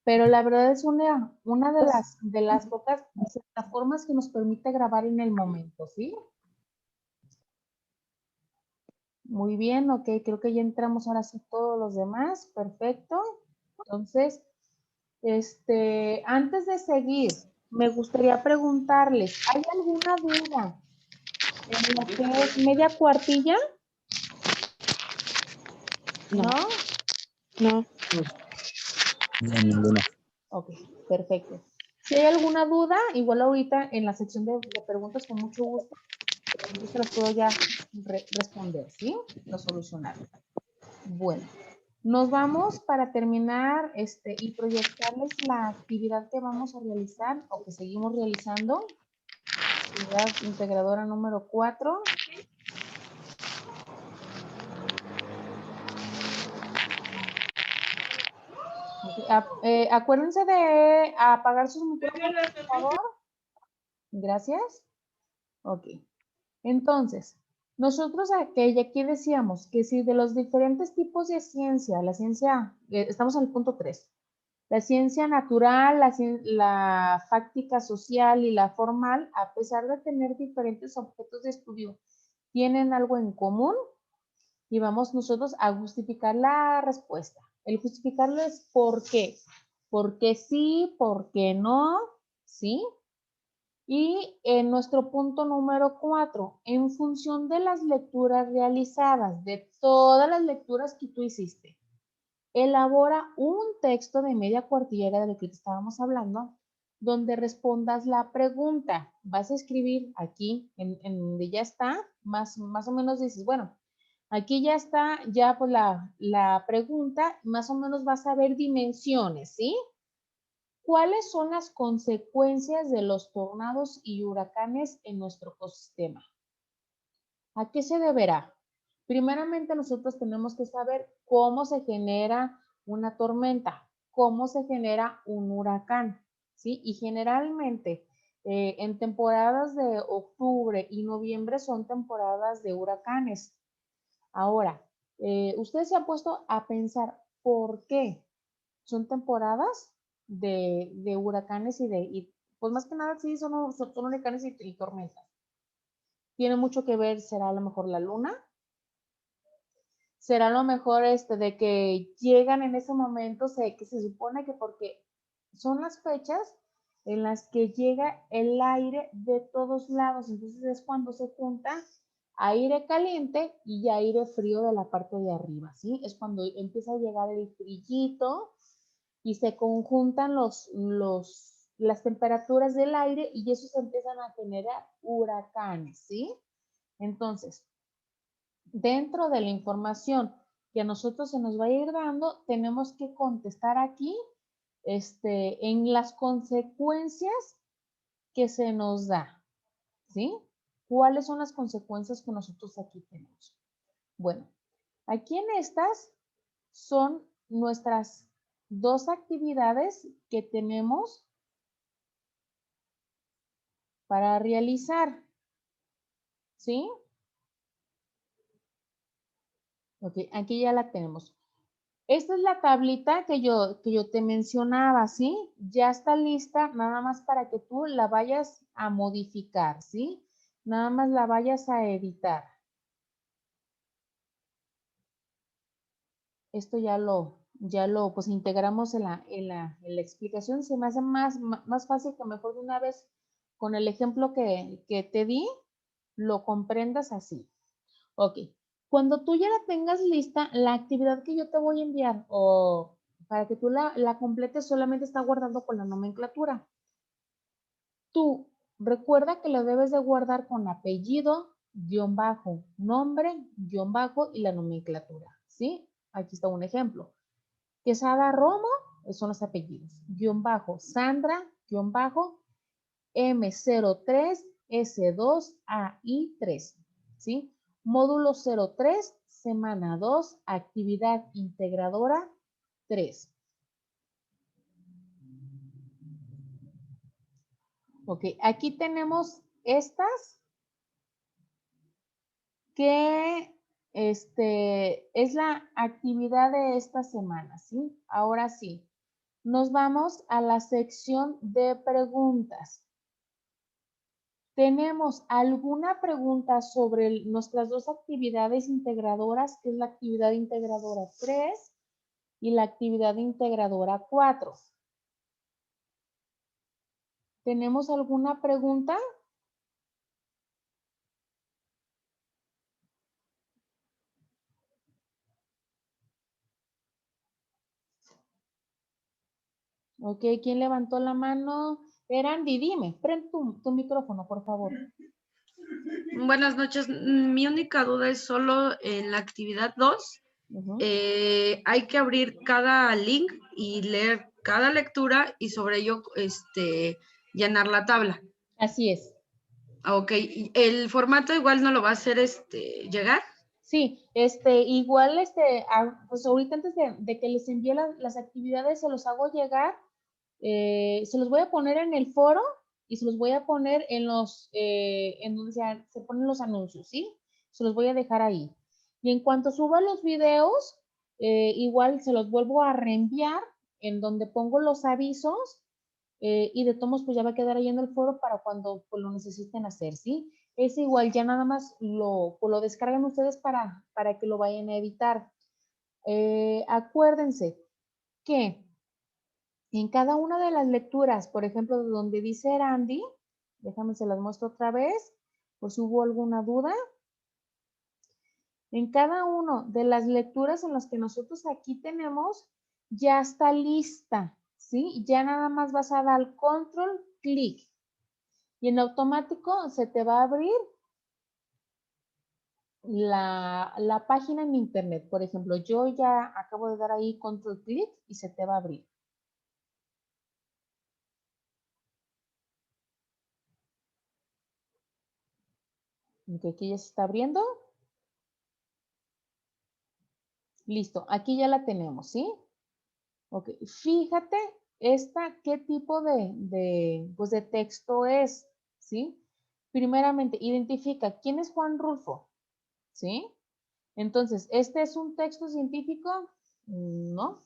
pero la verdad es una de las pocas plataformas que nos permite grabar en el momento, ¿sí? Muy bien, ok, creo que ya entramos ahora sí todos los demás, perfecto. Entonces, antes de seguir, me gustaría preguntarles, ¿hay alguna duda en lo que es media cuartilla? No. ¿No? No. No, ninguna. Ok, perfecto. Si hay alguna duda, igual ahorita en la sección de preguntas con mucho gusto, yo se las puedo ya responder, ¿sí? Lo solucionar. Bueno, nos vamos para terminar y proyectarles la actividad que vamos a realizar o que seguimos realizando. Actividad integradora número 4. Okay. Acuérdense de apagar sus micrófonos, por favor. Gracias. Ok. Entonces, nosotros aquí decíamos que si de los diferentes tipos de ciencia, la ciencia, estamos en el punto 3, la ciencia natural, la fáctica social y la formal, a pesar de tener diferentes objetos de estudio, tienen algo en común y vamos nosotros a justificar la respuesta. El justificarlo es por qué. ¿Por qué sí? ¿Por qué no? ¿Sí? Y en nuestro punto número 4, en función de las lecturas realizadas, de todas las lecturas que tú hiciste, elabora un texto de media cuartilla de lo que estábamos hablando, donde respondas la pregunta. Vas a escribir aquí, en donde ya está, más o menos dices, bueno, aquí ya está, ya pues la pregunta, más o menos vas a ver dimensiones, ¿sí? ¿Cuáles son las consecuencias de los tornados y huracanes en nuestro ecosistema? ¿A qué se deberá? Primeramente, nosotros tenemos que saber cómo se genera una tormenta, cómo se genera un huracán, ¿sí? Y generalmente en temporadas de octubre y noviembre son temporadas de huracanes. Ahora, usted se ha puesto a pensar por qué son temporadas de huracanes pues más que nada sí son huracanes y tormentas. Tiene mucho que ver, será a lo mejor la luna, será a lo mejor de que llegan en ese momento, que se supone que porque son las fechas en las que llega el aire de todos lados, entonces es cuando se junta aire caliente y aire frío de la parte de arriba, ¿sí? Es cuando empieza a llegar el frillito y se conjuntan las temperaturas del aire y eso se empiezan a generar huracanes, ¿sí? Entonces, dentro de la información que a nosotros se nos va a ir dando, tenemos que contestar aquí en las consecuencias que se nos da, ¿sí? ¿Cuáles son las consecuencias que nosotros aquí tenemos? Bueno, aquí en estas son nuestras dos actividades que tenemos para realizar, ¿sí? Ok, aquí ya la tenemos. Esta es la tablita que yo te mencionaba, ¿sí? Ya está lista, nada más para que tú la vayas a modificar, ¿sí? Nada más la vayas a editar. Esto pues integramos en la explicación. Se me hace más fácil que mejor de una vez con el ejemplo que te di, lo comprendas así. Ok. Cuando tú ya la tengas lista, la actividad que yo te voy a enviar o para que tú la completes solamente está guardando con la nomenclatura. Tú recuerda que lo debes de guardar con apellido, guión bajo, nombre, guión bajo y la nomenclatura, ¿sí? Aquí está un ejemplo. Quesada Romo son los apellidos. Guión bajo Sandra, guión bajo M03S2AI3. ¿Sí? Módulo 03, semana 2, actividad integradora 3. Ok, aquí tenemos estas que es la actividad de esta semana, ¿sí? Ahora sí, nos vamos a la sección de preguntas. ¿Tenemos alguna pregunta sobre nuestras dos actividades integradoras, que es la actividad integradora 3 y la actividad integradora 4? ¿Tenemos alguna pregunta? Ok, ¿quién levantó la mano? Andy, dime, prende tu micrófono, por favor. Buenas noches. Mi única duda es solo en la actividad 2. Hay que abrir cada link y leer cada lectura y sobre ello llenar la tabla. Así es. Ok, ¿el formato igual no lo va a hacer llegar? Sí, igual, pues ahorita antes de que les envíe las actividades, se los hago llegar, se los voy a poner en el foro y se los voy a poner en en donde se ponen los anuncios, ¿sí? Se los voy a dejar ahí. Y en cuanto suba los videos, igual se los vuelvo a reenviar en donde pongo los avisos y de todos pues ya va a quedar ahí en el foro para cuando pues, lo necesiten hacer, ¿sí? Es igual, ya nada más pues, lo descargan ustedes para que lo vayan a editar. Acuérdense que en cada una de las lecturas, por ejemplo, donde dice Randy, déjame se las muestro otra vez, por si hubo alguna duda. En cada una de las lecturas en las que nosotros aquí tenemos, ya está lista, ¿sí? Ya nada más vas a dar control, clic. Y en automático se te va a abrir la página en internet. Por ejemplo, yo ya acabo de dar ahí control clic y se te va a abrir. Ok, aquí ya se está abriendo. Listo, aquí ya la tenemos, ¿sí? Ok, fíjate qué tipo pues de texto es, ¿sí? Primeramente, identifica quién es Juan Rulfo, ¿sí? Entonces, ¿este es un texto científico? No,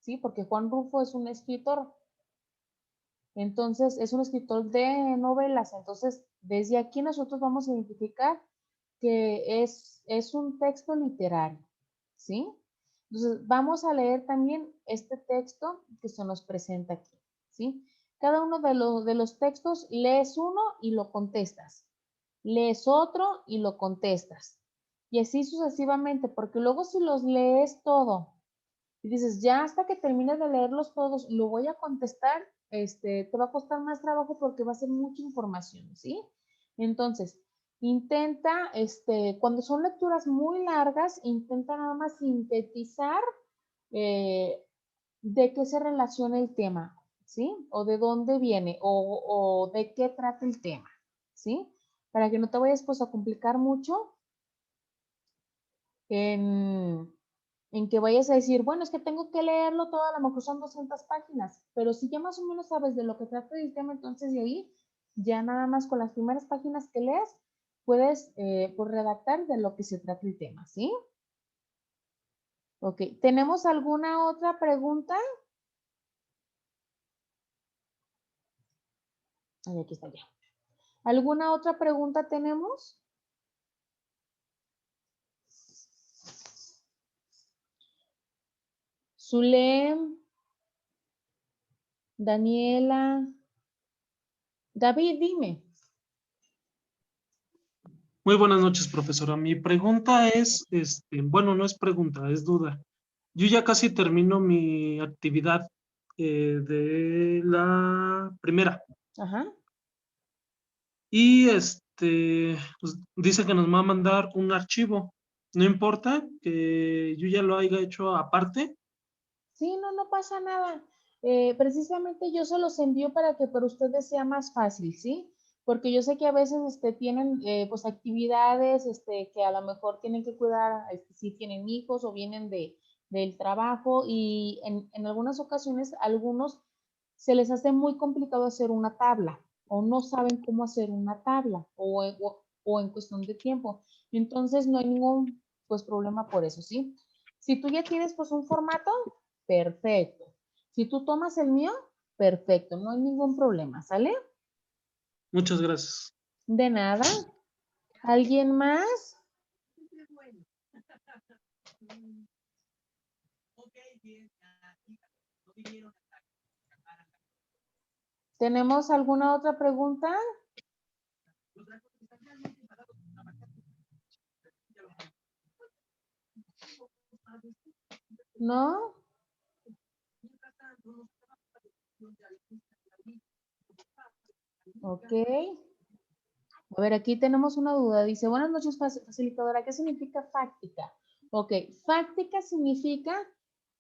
¿sí? Porque Juan Rulfo es un escritor. Entonces, es un escritor de novelas. Entonces, desde aquí nosotros vamos a identificar que es un texto literario, ¿sí? Entonces, vamos a leer también este texto que se nos presenta aquí, ¿sí? Cada uno de los textos lees uno y lo contestas. Lees otro y lo contestas. Y así sucesivamente, porque luego si los lees todo y dices, ya hasta que termines de leerlos todos, lo voy a contestar, te va a costar más trabajo porque va a ser mucha información, ¿sí? Entonces, intenta, cuando son lecturas muy largas, intenta nada más sintetizar eh, de qué se relaciona el tema, ¿sí? O de dónde viene, o de qué trata el tema, ¿sí? Para que no te vayas pues a complicar mucho en que vayas a decir, bueno, es que tengo que leerlo todo, a lo mejor son 200 páginas, pero si ya más o menos sabes de lo que trata el tema, entonces de ahí, ya nada más con las primeras páginas que leas, puedes pues, redactar de lo que se trata el tema, ¿sí? Ok, ¿tenemos alguna otra pregunta? Ay, aquí está ya. ¿Alguna otra pregunta tenemos? Zulem, Daniela, David, dime. Muy buenas noches, profesora. Mi pregunta es, bueno, no es pregunta, es duda. Yo ya casi termino mi actividad de la primera Ajá. y pues, dice que nos va a mandar un archivo. No importa que yo ya lo haya hecho aparte. Sí, no pasa nada. Precisamente yo se los envío para que para ustedes sea más fácil, ¿sí? Porque yo sé que a veces tienen pues actividades que a lo mejor tienen que cuidar, si tienen hijos o vienen del trabajo y en algunas ocasiones a algunos se les hace muy complicado hacer una tabla o no saben cómo hacer una tabla o en cuestión de tiempo. Entonces no hay ningún pues problema por eso, ¿sí? Si tú ya tienes pues un formato, perfecto. Si tú tomas el mío, perfecto, no hay ningún problema, ¿sale? Muchas gracias. De nada. ¿Alguien más? ¿Tenemos alguna otra pregunta? ¿No? Ok. A ver, aquí tenemos una duda. Dice, buenas noches, facilitadora. ¿Qué significa fáctica? Ok, fáctica significa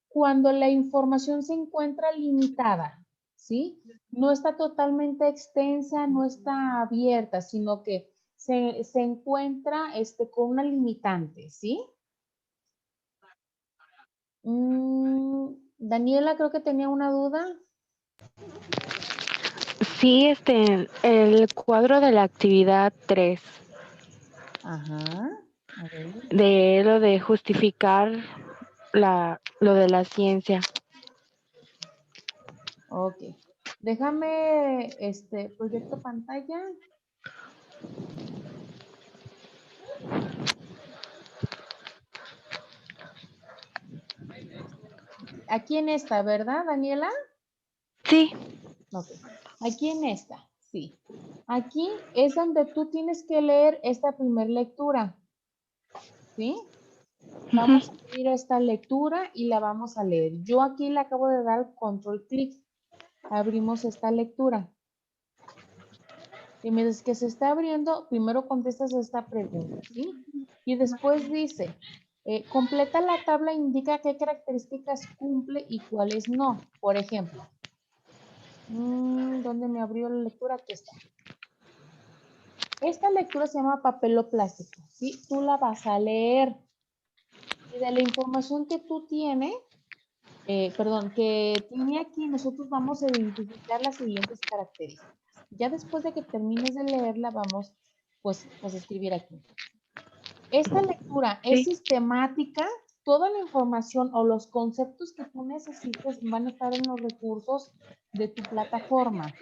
cuando la información se encuentra limitada, ¿sí? No está totalmente extensa, no está abierta, sino que se encuentra con una limitante, ¿sí? Daniela, creo que tenía una duda. Sí, el cuadro de la actividad 3, Ajá. A ver. de lo de justificar lo de la ciencia. Ok. Déjame, proyecto pantalla. Aquí en esta, ¿verdad, Daniela? Sí. Ok. Aquí en esta, sí. Aquí es donde tú tienes que leer esta primera lectura. ¿Sí? Vamos a abrir esta lectura y la vamos a leer. Yo aquí le acabo de dar control clic. Abrimos esta lectura. Y mientras que se está abriendo, primero contestas esta pregunta, ¿sí? Y después dice, completa la tabla e indica qué características cumple y cuáles no. Por ejemplo, ¿dónde me abrió la lectura? Aquí está. Esta lectura se llama papel o plástico, ¿sí? Tú la vas a leer. Y de la información que tú tienes, que tiene aquí, nosotros vamos a identificar las siguientes características. Ya después de que termines de leerla, vamos pues a escribir aquí. Esta lectura es sistemática, toda la información o los conceptos que tú necesites van a estar en los recursos de tu plataforma.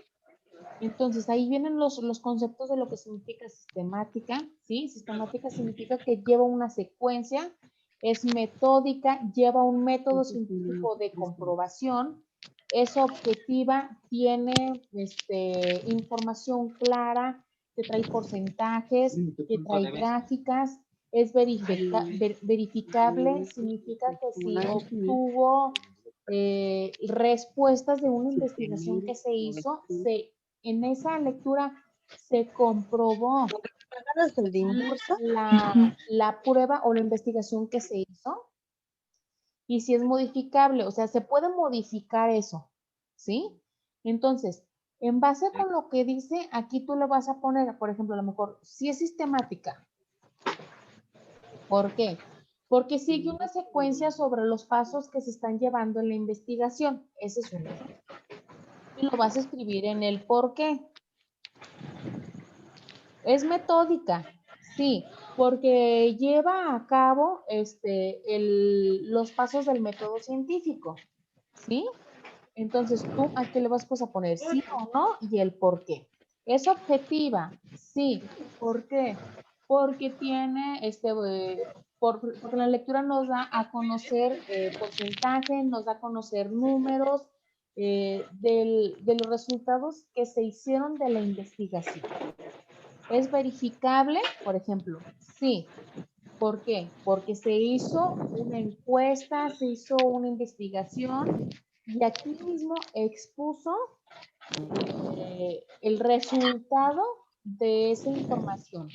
Entonces, ahí vienen los conceptos de lo que significa sistemática, ¿sí? Sistemática significa que lleva una secuencia, es metódica, lleva un método científico de comprobación, es objetiva, tiene información clara, que trae porcentajes, que trae gráficas, es verificable, significa que si obtuvo respuestas de una investigación que se hizo, en esa lectura se comprobó la prueba o la investigación que se hizo y si es modificable, o sea, se puede modificar eso, ¿sí? Entonces, en base con lo que dice, aquí tú le vas a poner, por ejemplo, a lo mejor, si es sistemática. ¿Por qué? Porque sigue una secuencia sobre los pasos que se están llevando en la investigación. Ese es un ejemplo. Y lo vas a escribir en el por qué. Es metódica, sí, porque lleva a cabo los pasos del método científico, ¿sí? Entonces tú aquí le vas pues, a poner sí o no y el por qué. ¿Es objetiva? Sí. ¿Por qué? Porque tiene, porque la lectura nos da a conocer porcentaje, nos da a conocer números de los resultados que se hicieron de la investigación. ¿Es verificable? Por ejemplo, sí. ¿Por qué? Porque se hizo una encuesta, se hizo una investigación y aquí mismo expuso el resultado de esa información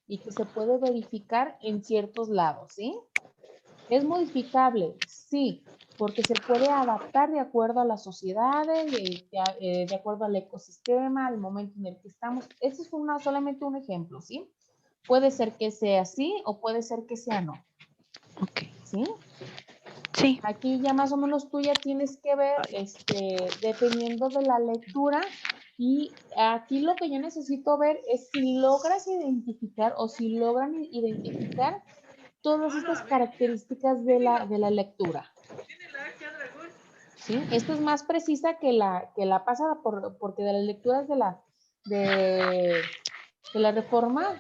y que se puede verificar en ciertos lados, ¿sí? ¿Es modificable? Sí, porque se puede adaptar de acuerdo a las sociedades, de acuerdo al ecosistema, al momento en el que estamos. Ese es solamente un ejemplo, ¿sí? Puede ser que sea sí o puede ser que sea no. Ok. ¿Sí? Sí. Aquí ya más o menos tú ya tienes que ver, dependiendo de la lectura, y aquí lo que yo necesito ver es si logras identificar o si logran identificar todas estas características de la lectura. ¿Sí? Esta es más precisa que la pasada porque de las lecturas de la reforma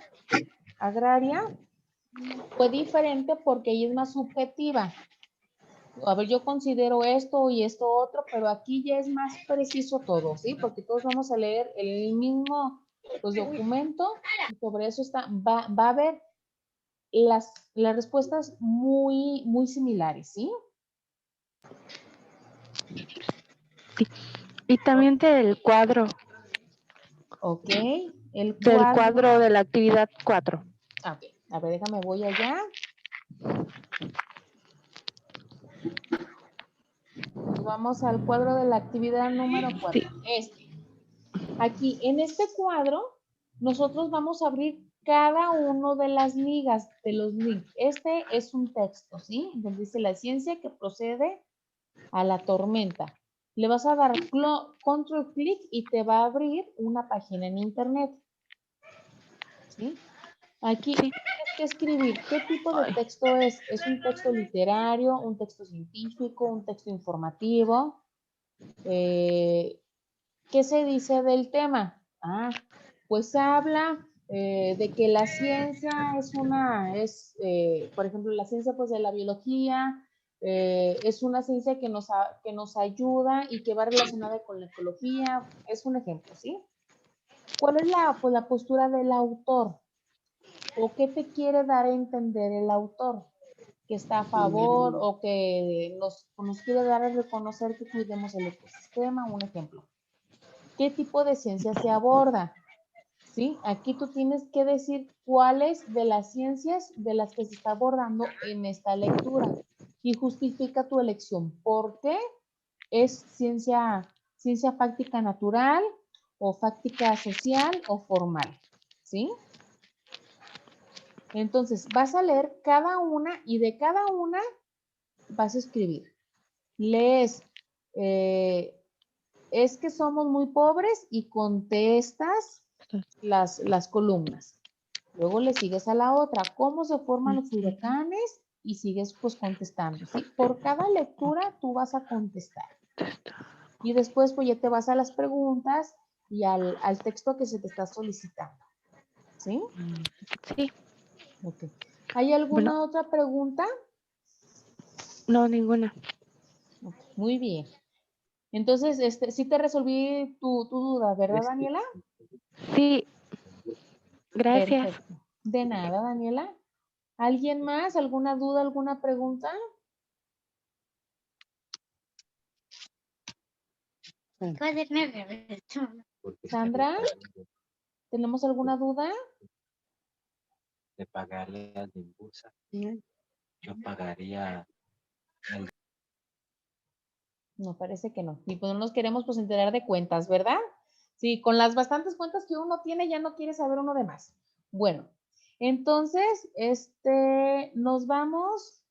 agraria fue diferente porque ella es más subjetiva. A ver, yo considero esto y esto otro, pero aquí ya es más preciso todo, ¿sí? Porque todos vamos a leer el mismo pues, documento y sobre eso va a haber las respuestas muy, muy similares, ¿sí? Y también del cuadro Ok, el cuadro. de la actividad 4. Ok, a ver, déjame, voy allá. Nos vamos al cuadro de la actividad número 4. Aquí, en este cuadro, nosotros vamos a abrir cada uno de las ligas, de los links. Este es un texto, ¿sí? Donde dice la ciencia que procede a la tormenta. Le vas a dar control clic y te va a abrir una página en internet. ¿Sí? Aquí tienes que escribir qué tipo de texto es. ¿Es un texto literario, un texto científico, un texto informativo? ¿Qué se dice del tema? Pues habla de que la ciencia por ejemplo, la ciencia pues de la biología, es una ciencia que nos ayuda y que va relacionada con la ecología, es un ejemplo, ¿sí? ¿Cuál es pues, la postura del autor? ¿O qué te quiere dar a entender el autor? ¿Que está a favor o que nos quiere dar a reconocer que cuidemos el ecosistema? Un ejemplo. ¿Qué tipo de ciencia se aborda? ¿Sí? Aquí tú tienes que decir cuáles de las ciencias de las que se está abordando en esta lectura y justifica tu elección. ¿Por qué es ciencia fáctica natural o fáctica social o formal? ¿Sí? Entonces, vas a leer cada una y de cada una vas a escribir. Lees, es que somos muy pobres y contestas las columnas. Luego le sigues a la otra, ¿cómo se forman los huracanes? Y sigues pues contestando, ¿sí? Por cada lectura tú vas a contestar. Y después pues ya te vas a las preguntas y al texto que se te está solicitando. ¿Sí? Sí. Ok. ¿Hay alguna otra pregunta? No, ninguna. Okay, muy bien. Entonces, sí te resolví tu duda, ¿verdad, Daniela? Sí. Gracias. Perfecto. De nada, Daniela. ¿Alguien más? ¿Alguna duda, alguna pregunta? Sandra, ¿tenemos alguna duda? Le pagaría al de Imbursa. Yo pagaría el... No, parece que no. Y pues no nos queremos pues enterar de cuentas, ¿verdad? Sí, con las bastantes cuentas que uno tiene, ya no quiere saber uno de más. Bueno, entonces, nos vamos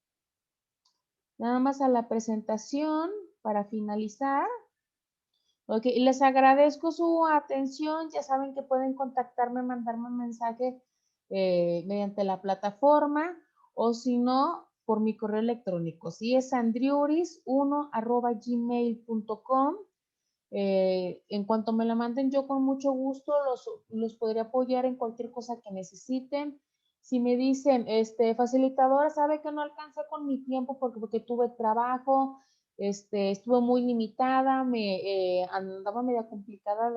nada más a la presentación para finalizar. Ok, les agradezco su atención. Ya saben que pueden contactarme, mandarme un mensaje mediante la plataforma o si no, por mi correo electrónico. Sí, es sandriuris1@gmail.com. En cuanto me la manden, yo con mucho gusto los podré apoyar en cualquier cosa que necesiten. Si me dicen, facilitadora, sabe que no alcanza con mi tiempo porque tuve trabajo, estuve muy limitada, andaba media complicada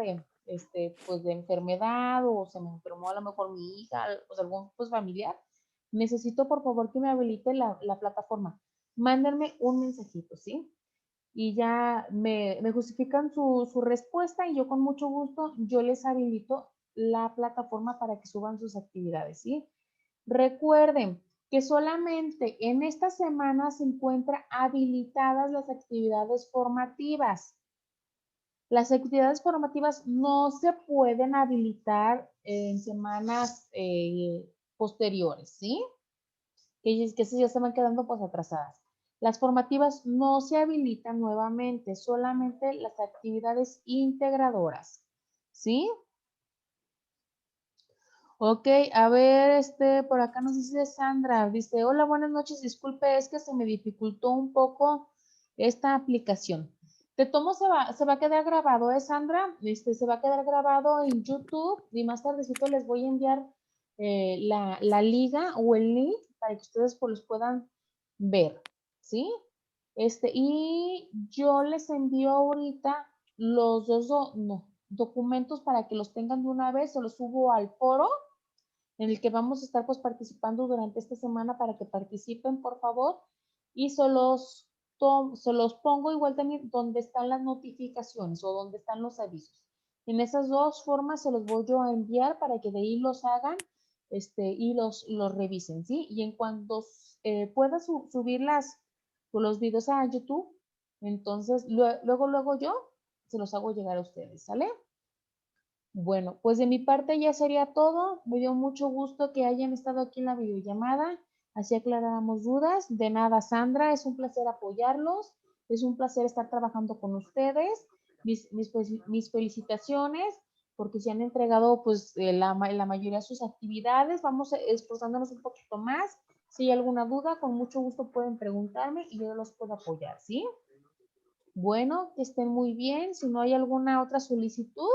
pues de enfermedad o se me enfermó a lo mejor mi hija, pues algún pues familiar, necesito por favor que me habilite la plataforma. Mándenme un mensajito, ¿sí? Y ya me justifican su respuesta y yo con mucho gusto, yo les habilito la plataforma para que suban sus actividades, ¿sí? Recuerden que solamente en esta semana se encuentran habilitadas las actividades formativas. Las actividades formativas no se pueden habilitar en semanas posteriores, ¿sí? Que esas ya se van quedando pues atrasadas. Las formativas no se habilitan nuevamente, solamente las actividades integradoras, ¿sí? Ok, a ver, por acá nos dice Sandra, dice, hola, buenas noches, disculpe, es que se me dificultó un poco esta aplicación. se va a quedar grabado, Sandra? Se va a quedar grabado en YouTube y más tardecito les voy a enviar la liga o el link para que ustedes pues los puedan ver, ¿sí? Y yo les envío ahorita los documentos para que los tengan de una vez, se los subo al foro en el que vamos a estar pues participando durante esta semana para que participen, por favor, y se los pongo igual también donde están las notificaciones o donde están los avisos. En esas dos formas se los voy yo a enviar para que de ahí los hagan y los revisen, ¿sí? Y en cuanto pueda subir los videos a YouTube, entonces luego yo se los hago llegar a ustedes, ¿sale? Bueno, pues de mi parte ya sería todo. Me dio mucho gusto que hayan estado aquí en la videollamada. Así aclaramos dudas. De nada, Sandra, es un placer apoyarlos. Es un placer estar trabajando con ustedes. Mis felicitaciones porque se han entregado pues la mayoría de sus actividades. Vamos esforzándonos un poquito más. Si hay alguna duda, con mucho gusto pueden preguntarme y yo los puedo apoyar, ¿sí? Bueno, que estén muy bien. Si no hay alguna otra solicitud,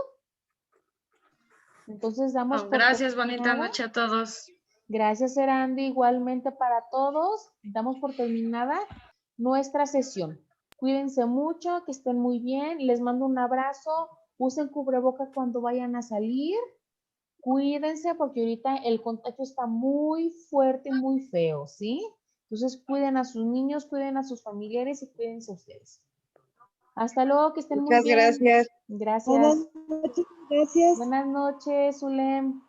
entonces damos por Gracias, bonita terminada. noche a todos. Gracias, Erandi. Igualmente para todos, damos por terminada nuestra sesión. Cuídense mucho, que estén muy bien. Les mando un abrazo. Usen cubreboca cuando vayan a salir. Cuídense porque ahorita el contagio está muy fuerte, muy feo, ¿sí? Entonces cuiden a sus niños, cuiden a sus familiares y cuídense ustedes. Hasta luego, que estén muy bien. Muchas gracias. Gracias. Buenas noches, gracias. Buenas noches, Zulem.